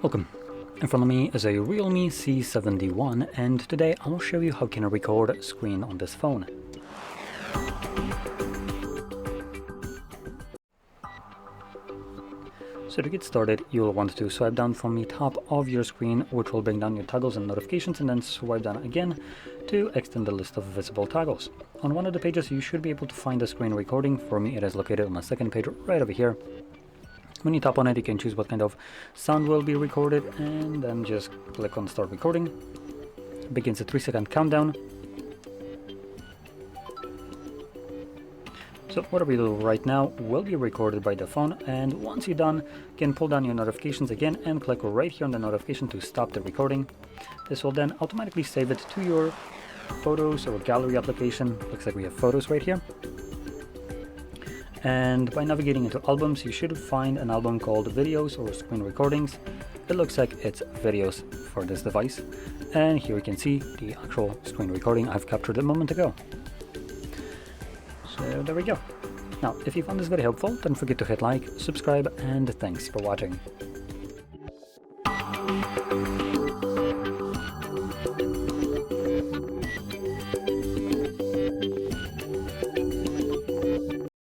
Welcome. In front of me is a REALME C71, and today I will show you how you can record screen on this phone. So to get started, you'll want to swipe down from the top of your screen, which will bring down your toggles and notifications, and then swipe down again to extend the list of visible toggles. On one of the pages you should be able to find the screen recording. For me it is located on the second page right over here. When you tap on it, you can choose what kind of sound will be recorded, and then just click on start recording. It begins a 3-second countdown. So whatever you do right now will be recorded by the phone, and once you're done, you can pull down your notifications again and click right here on the notification to stop the recording. This will then automatically save it to your Photos or Gallery application. Looks like we have Photos right here. And by navigating into albums, you should find an album called Videos or Screen Recordings. It looks like it's Videos for this device. And here you can see the actual screen recording I've captured a moment ago. So there we go. Now, if you found this video helpful, don't forget to hit like, subscribe, and thanks for watching.